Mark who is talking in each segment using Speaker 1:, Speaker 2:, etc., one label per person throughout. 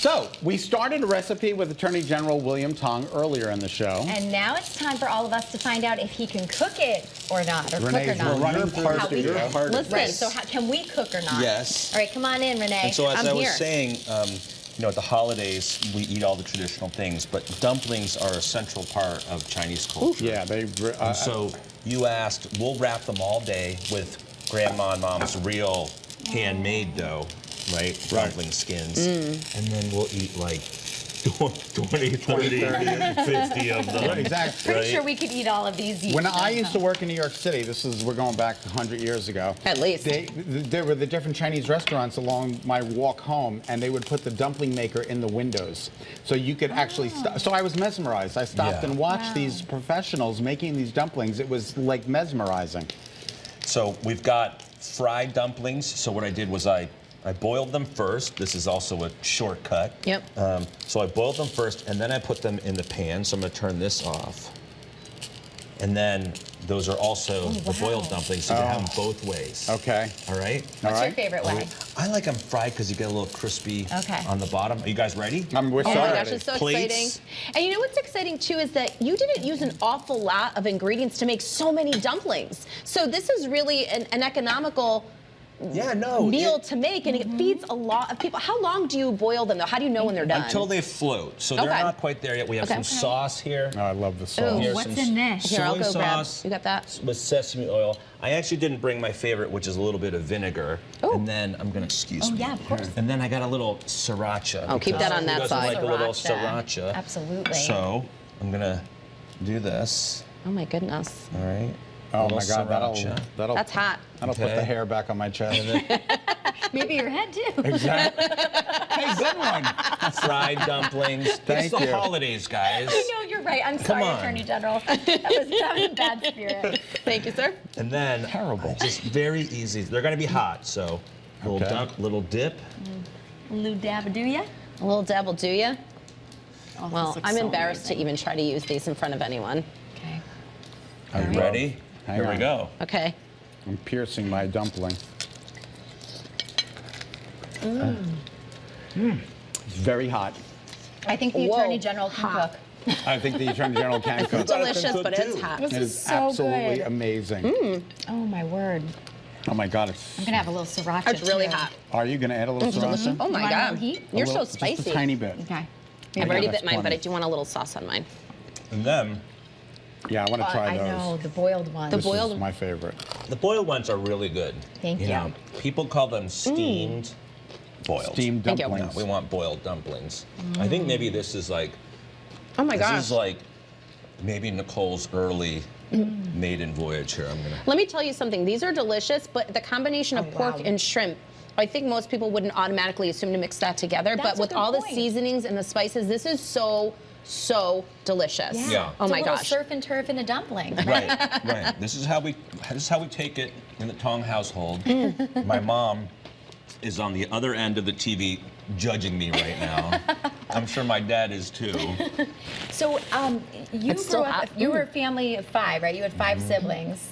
Speaker 1: So, we started a recipe with Attorney General William Tong earlier in the show.
Speaker 2: And now it's time for all of us to find out if he can cook it or not, or
Speaker 1: Renee,
Speaker 2: cook or not.
Speaker 1: we're running part
Speaker 2: How
Speaker 1: of
Speaker 2: we
Speaker 1: your
Speaker 2: can.
Speaker 1: part of
Speaker 2: Listen,
Speaker 1: this.
Speaker 2: so can we cook or not?
Speaker 3: Yes.
Speaker 2: All right, come on in, Renee.
Speaker 3: And so as
Speaker 2: I'm
Speaker 3: I was
Speaker 2: here.
Speaker 3: saying, you know, at the holidays, we eat all the traditional things, but dumplings are a central part of Chinese culture.
Speaker 1: Yeah, they.
Speaker 3: And so you asked, we'll wrap them all day with Grandma and Mom's real handmade dough, right? Dumpling skins. And then we'll eat like 20, 30, 50 of them.
Speaker 1: Right, exactly.
Speaker 2: Pretty sure we could eat all of these.
Speaker 1: When I used to work in New York City, we're going back 100 years ago.
Speaker 4: At least.
Speaker 1: There were the different Chinese restaurants along my walk home, and they would put the dumpling maker in the windows. So you could actually, so I was mesmerized. I stopped and watched these professionals making these dumplings. It was like mesmerizing.
Speaker 3: So we've got fried dumplings. So what I did was I boiled them first. This is also a shortcut.
Speaker 4: Yep.
Speaker 3: So I boiled them first, and then I put them in the pan. So I'm going to turn this off. And then those are also the boiled dumplings, so you can have them both ways.
Speaker 1: Okay.
Speaker 3: All right?
Speaker 2: What's your favorite way?
Speaker 3: I like them fried because you get a little crispy
Speaker 2: Okay.
Speaker 3: on the bottom. Are you guys ready?
Speaker 1: We're
Speaker 4: Oh my
Speaker 1: sorry.
Speaker 4: gosh, it's so
Speaker 3: Plates.
Speaker 4: exciting. And you know what's exciting too is that you didn't use an awful lot of ingredients to make so many dumplings. So this is really an economical meal to make, and it feeds a lot of people. How long do you boil them though? How do you know when they're done?
Speaker 3: Until they float. So they're not quite there yet. We have some sauce here.
Speaker 1: Oh, I love the sauce.
Speaker 3: Here's
Speaker 2: What's
Speaker 3: some
Speaker 2: in this?
Speaker 4: Here, I'll
Speaker 3: soy
Speaker 4: go grab.
Speaker 3: sauce
Speaker 4: You got that?
Speaker 3: with sesame oil. I actually didn't bring my favorite, which is a little bit of vinegar. And then I'm gonna, excuse me.
Speaker 2: Yeah, of course.
Speaker 3: And then I got a little sriracha.
Speaker 4: Oh, keep that on that
Speaker 3: Who doesn't
Speaker 4: side.
Speaker 3: like a little
Speaker 2: Sriracha.
Speaker 3: sriracha?
Speaker 2: Absolutely.
Speaker 3: So I'm gonna do this.
Speaker 4: Oh my goodness.
Speaker 3: All right.
Speaker 1: Oh
Speaker 3: Little
Speaker 1: my God,
Speaker 3: sriracha.
Speaker 1: that'll
Speaker 4: That's hot.
Speaker 1: That'll put the hair back on my chest.
Speaker 2: Maybe your head too.
Speaker 1: Exactly. Hey, good one.
Speaker 3: Fried dumplings.
Speaker 1: Thank
Speaker 3: it's the
Speaker 1: you.
Speaker 3: holidays, guys.
Speaker 2: I know, you're right. I'm sorry,
Speaker 3: on.
Speaker 2: Attorney General. That was in bad spirit.
Speaker 4: Thank you, sir.
Speaker 3: And then
Speaker 1: Terrible.
Speaker 3: just very easy. They're gonna be hot, so little dip.
Speaker 2: Lou Dabadooya.
Speaker 4: A little dab will do ya.
Speaker 2: Oh,
Speaker 4: Well, I'm embarrassed to even try to use these in front of anyone.
Speaker 2: Okay.
Speaker 3: Are you ready?
Speaker 1: Hang
Speaker 3: Here we
Speaker 1: on.
Speaker 3: go.
Speaker 4: Okay.
Speaker 1: I'm piercing my dumpling. It's very hot.
Speaker 2: I think the
Speaker 4: Whoa,
Speaker 2: Attorney General can
Speaker 4: hot.
Speaker 2: cook.
Speaker 1: I think the Attorney General can cook.
Speaker 4: Delicious,
Speaker 3: cook
Speaker 4: but it's
Speaker 3: too.
Speaker 4: hot.
Speaker 2: This
Speaker 1: It
Speaker 2: is
Speaker 1: is
Speaker 2: so
Speaker 1: absolutely
Speaker 2: good.
Speaker 1: amazing.
Speaker 2: Oh my word.
Speaker 1: Oh my God, it's.
Speaker 2: I'm gonna have a little sriracha.
Speaker 4: It's really
Speaker 2: too.
Speaker 4: hot.
Speaker 1: Are you gonna add a little sriracha?
Speaker 4: Oh my
Speaker 2: You want a
Speaker 4: God.
Speaker 2: little heat?
Speaker 4: You're
Speaker 1: A
Speaker 4: so
Speaker 1: little-
Speaker 4: spicy.
Speaker 1: Just a tiny bit.
Speaker 2: Okay.
Speaker 4: I've already
Speaker 1: that's
Speaker 4: bit mine, but
Speaker 1: plenty.
Speaker 4: I do want a little sauce on mine.
Speaker 3: And then
Speaker 1: Yeah, I want to try
Speaker 2: I
Speaker 1: those.
Speaker 2: know the boiled one.
Speaker 1: This
Speaker 4: boiled-
Speaker 1: is my favorite.
Speaker 3: the boiled ones are really good.
Speaker 2: Thank you.
Speaker 3: know, people call them steamed boiled.
Speaker 1: Steamed
Speaker 4: Thank you.
Speaker 3: No,
Speaker 1: dumplings.
Speaker 3: we want boiled dumplings. I think maybe this is like
Speaker 4: Oh my
Speaker 3: this
Speaker 4: gosh.
Speaker 3: is like maybe Nicole's early maiden voyage here. I'm gonna.
Speaker 4: Let me tell you something. These are delicious, but the combination of pork and shrimp, I think most people wouldn't automatically assume to mix that together.
Speaker 2: That's
Speaker 4: but
Speaker 2: a
Speaker 4: with
Speaker 2: good
Speaker 4: all the
Speaker 2: point.
Speaker 4: seasonings and the spices, this is so delicious.
Speaker 3: Yeah.
Speaker 4: Oh
Speaker 2: It's
Speaker 4: my
Speaker 2: a little
Speaker 4: gosh.
Speaker 2: surf and turf in a dumpling.
Speaker 3: Right, right. This is how we take it in the Tong household. My mom is on the other end of the TV judging me right now. I'm sure my dad is too.
Speaker 2: So, you
Speaker 4: It's still
Speaker 2: grew up.
Speaker 4: hot.
Speaker 2: You were a family of 5, right? You had 5 siblings.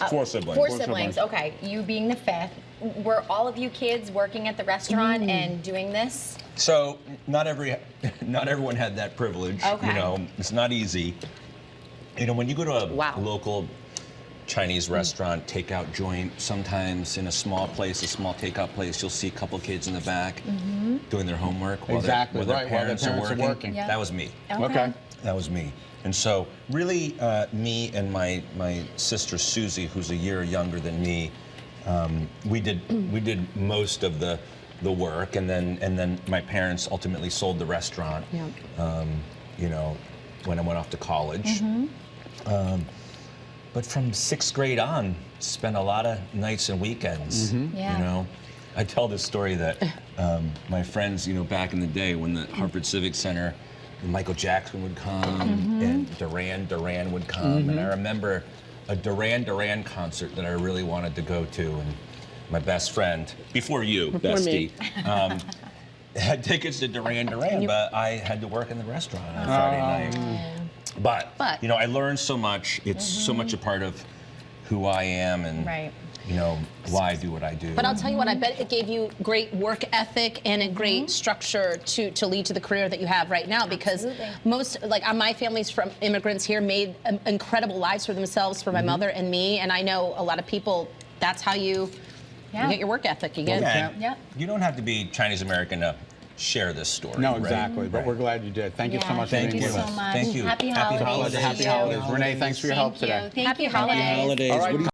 Speaker 3: 4 siblings.
Speaker 2: Four
Speaker 1: Four
Speaker 2: siblings.
Speaker 1: siblings.
Speaker 2: Okay, you being the 5th. Were all of you kids working at the restaurant and doing this?
Speaker 3: So not everyone had that privilege.
Speaker 2: Okay.
Speaker 3: You know, it's not easy. You know, when you go to a local Chinese restaurant, takeout joint, sometimes in a small place, a small takeout place, you'll see a couple kids in the back doing their homework while
Speaker 1: Exactly,
Speaker 3: their
Speaker 1: right, while their
Speaker 3: parents are
Speaker 1: parents are
Speaker 3: working.
Speaker 1: working.
Speaker 2: Yeah.
Speaker 3: That was me.
Speaker 1: Okay.
Speaker 3: That was me. And so really me and my sister Susie, who's a year younger than me, we did most of the work, and then my parents ultimately sold the restaurant.
Speaker 4: Yeah.
Speaker 3: You know, when I went off to college. But from 6th grade on, spent a lot of nights and weekends.
Speaker 2: Yeah.
Speaker 3: You know, I tell this story that my friends, you know, back in the day when the Harvard Civic Center, Michael Jackson would come and Duran would come, and I remember a Duran concert that I really wanted to go to, and my best friend, before you, bestie, had tickets to Duran, but I had to work in the restaurant on Friday night. But you know, I learned so much. It's so much a part of who I am, and
Speaker 2: Right.
Speaker 3: you know, why I do what I do.
Speaker 4: But I'll tell you what, I bet it gave you great work ethic and a great structure to lead to the career that you have right now, because most, like my family's from immigrants here, made incredible lives for themselves, for my mother and me, and I know a lot of people, that's how you get your work ethic. You get
Speaker 3: You don't have to be Chinese American to share this story.
Speaker 1: No,
Speaker 3: right?
Speaker 1: exactly. But we're glad you did. Thank you so much for
Speaker 3: Thank
Speaker 1: being
Speaker 3: you
Speaker 1: with
Speaker 2: so
Speaker 1: us.
Speaker 2: much.
Speaker 3: Thank you.
Speaker 2: Happy holidays.
Speaker 1: Happy holidays. Renee, thanks for your help today.
Speaker 2: Thank
Speaker 4: Happy
Speaker 2: you,
Speaker 4: holidays.
Speaker 2: Renee.
Speaker 5: Holidays.
Speaker 1: All right.